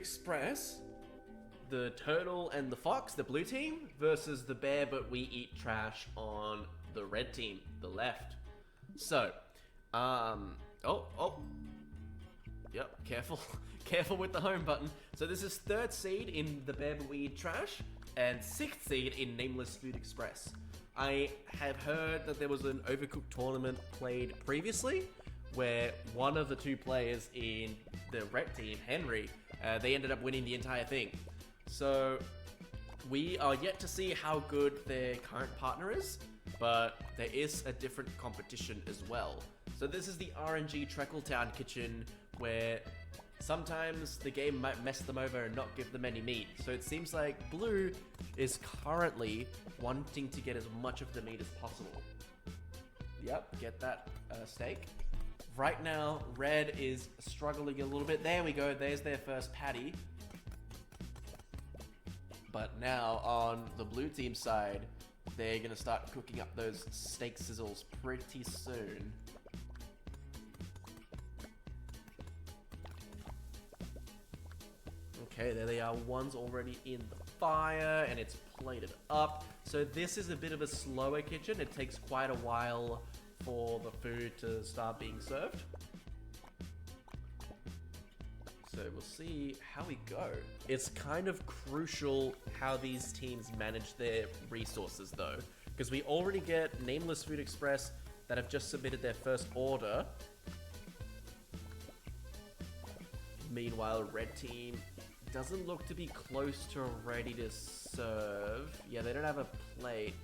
Express, the turtle and the fox, the blue team, versus the bear but we eat trash on the red team, the left. So, yep, careful. Careful with the home button. So this is 3rd seed in the bear but we eat trash, and 6th seed in Nameless Food Express. I have heard that there was an Overcooked tournament played previously, where one of the 2 players in the red team, Henry, they ended up winning the entire thing. So we are yet to see how good their current partner is, but there is a different competition as well. So this is the RNG Treckletown kitchen, where sometimes the game might mess them over and not give them any meat. So it seems like blue is currently wanting to get as much of the meat as possible. Yep, get that steak. Right now, red is struggling a little bit. There we go, there's their first patty. But now on the blue team side, they're gonna start cooking up those steak sizzles pretty soon. Okay, there they are. One's already in the fire and it's plated up. So this is a bit of a slower kitchen. It takes quite a while for the food to start being served. So we'll see how we go. It's kind of crucial how these teams manage their resources though, because we already get Nameless Food Express that have just submitted their first order. Meanwhile, red team doesn't look to be close to ready to serve. Yeah, they don't have a plate.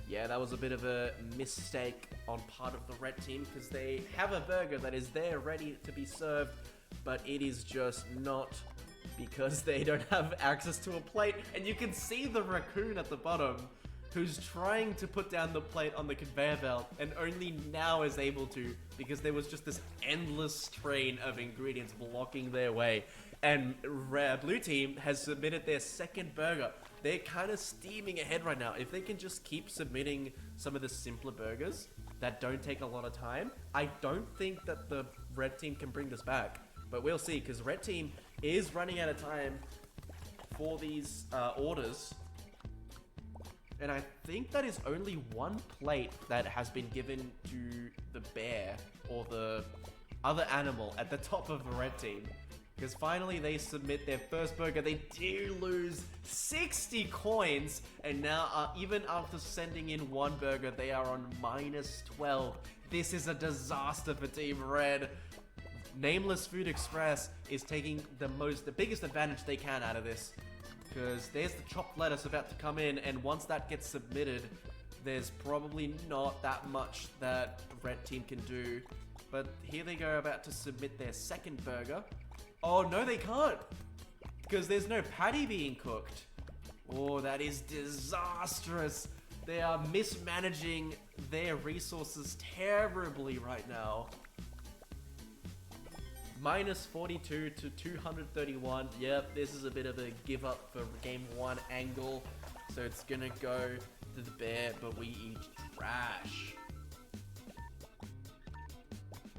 Yeah, that was a bit of a mistake on part of the red team, because they have a burger that is there ready to be served, but it is just not, because they don't have access to a plate. And you can see the raccoon at the bottom who's trying to put down the plate on the conveyor belt and only now is able to, because there was just this endless train of ingredients blocking their way. And blue team has submitted their second burger. They're kind of steaming ahead right now. If they can just keep submitting some of the simpler burgers that don't take a lot of time, I don't think that the red team can bring this back. But we'll see, because red team is running out of time for these orders. And I think that is only one plate that has been given to the bear or the other animal at the top of the red team. Because finally they submit their first burger. They do lose 60 coins. And now, even after sending in one burger, they are on minus 12. This is a disaster for Team Red. Nameless Food Express is taking the biggest advantage they can out of this. Because there's the chopped lettuce about to come in, and once that gets submitted, there's probably not that much that the red team can do. But here they go, about to submit their second burger. Oh, no, they can't, because there's no patty being cooked. Oh, that is disastrous. They are mismanaging their resources terribly right now. Minus 42 to 231. Yep, this is a bit of a give up for game 1 angle. So it's gonna go to the bear, but we eat trash.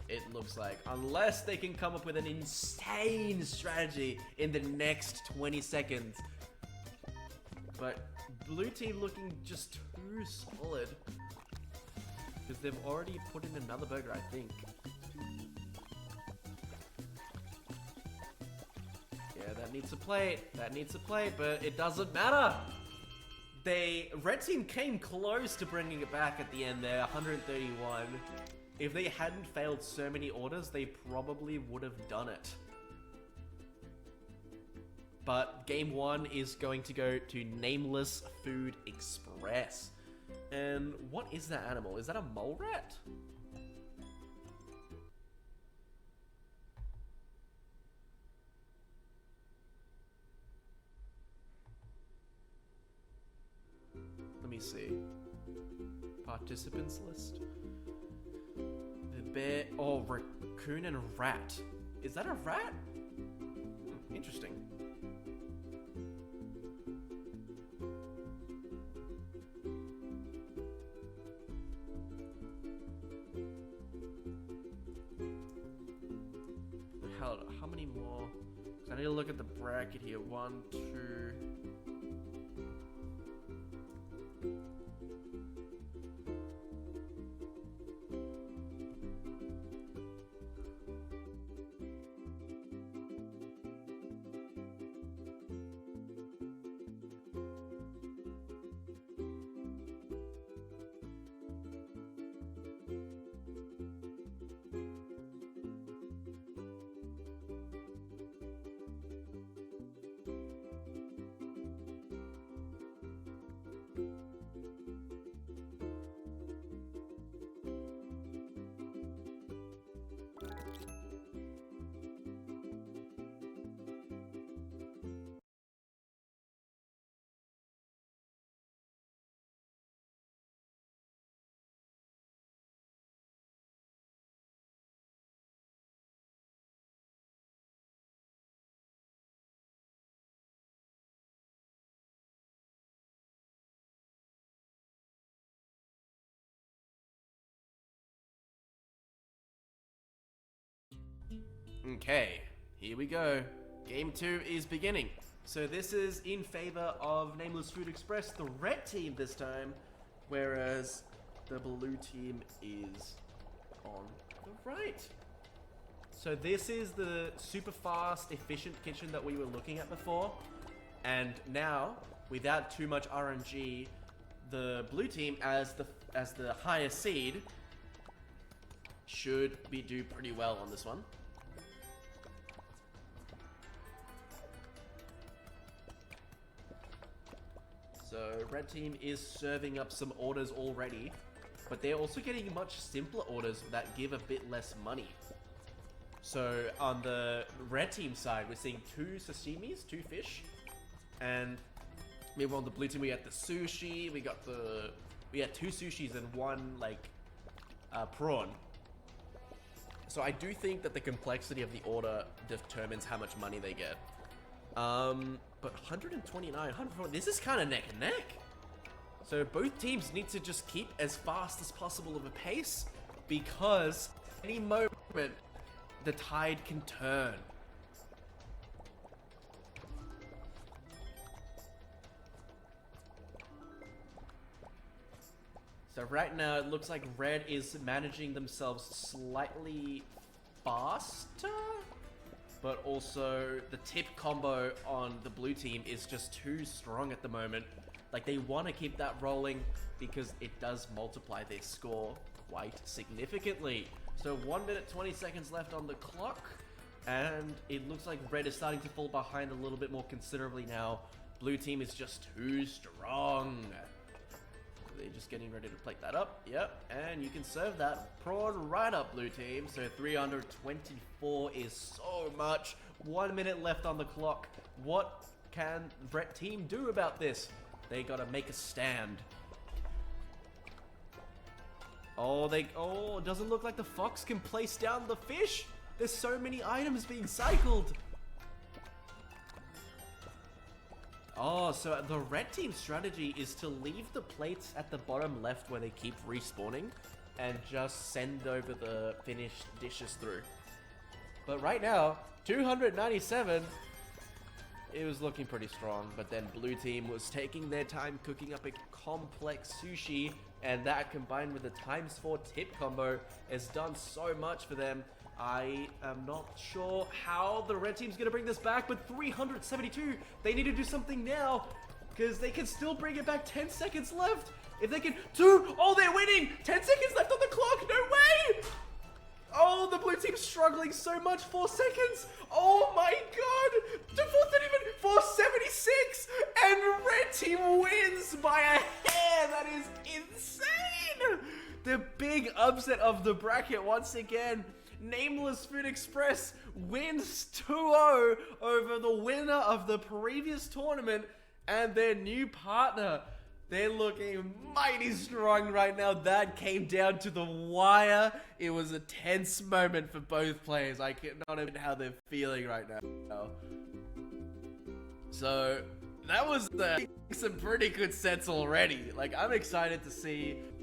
It looks like, unless they can come up with an insane strategy in the next 20 seconds. But blue team looking just too solid, because they've already put in another burger, I think. Yeah, that needs a plate. That needs a plate, but it doesn't matter. Red team came close to bringing it back at the end there, 131. If they hadn't failed so many orders, they probably would have done it. But game 1 is going to go to Nameless Food Express. And what is that animal? Is that a mole rat? Let me see. Participants list. The bear, oh, raccoon and rat. Is that a rat? Interesting. How many more? 'Cause I I need to look at the bracket here. 1, 2. Okay, here we go. Game 2 is beginning. So this is in favor of Nameless Food Express, the red team this time, whereas the blue team is on the right. So this is the super fast, efficient kitchen that we were looking at before. And now, without too much RNG, the blue team, as the higher seed, should do pretty well on this one. So red team is serving up some orders already, but they're also getting much simpler orders that give a bit less money. So on the red team side, we're seeing 2 sashimis, 2 fish, and meanwhile on the blue team we got the sushi, we got 2 sushis and 1 like prawn. So I do think that the complexity of the order determines how much money they get. But 129, 140, this is kind of neck and neck. So both teams need to just keep as fast as possible of a pace, because any moment the tide can turn. So right now it looks like red is managing themselves slightly faster, but also the tip combo on the blue team is just too strong at the moment. Like, they want to keep that rolling because it does multiply their score quite significantly. So 1 minute 20 seconds left on the clock, and it looks like red is starting to fall behind a little bit more considerably now. Blue team is just too strong. They're just getting ready to plate that up. Yep, and you can serve that prawn right up, blue team. So 324 is so much. 1 minute left on the clock. What can red team do about this? They gotta make a stand. Oh, it doesn't look like the fox can place down the fish. There's so many items being cycled. Oh, so the red team strategy is to leave the plates at the bottom left where they keep respawning and just send over the finished dishes through. But right now, 297, it was looking pretty strong, but then blue team was taking their time cooking up a complex sushi, and that combined with the ×4 tip combo has done so much for them. I am not sure how the red team's gonna bring this back, but 372, they need to do something now, because they can still bring it back. 10 seconds left. If they can, oh, they're winning. 10 seconds left on the clock, no way. Oh, the blue team's struggling so much. 4 seconds. Oh my god. 476, and red team wins by a hair. That is insane. The big upset of the bracket once again. Nameless Food Express wins 2-0 over the winner of the previous tournament and their new partner. They're looking mighty strong right now. That came down to the wire. It was a tense moment for both players. I cannot imagine how they're feeling right now. So that was some pretty good sets already. Like, I'm excited to see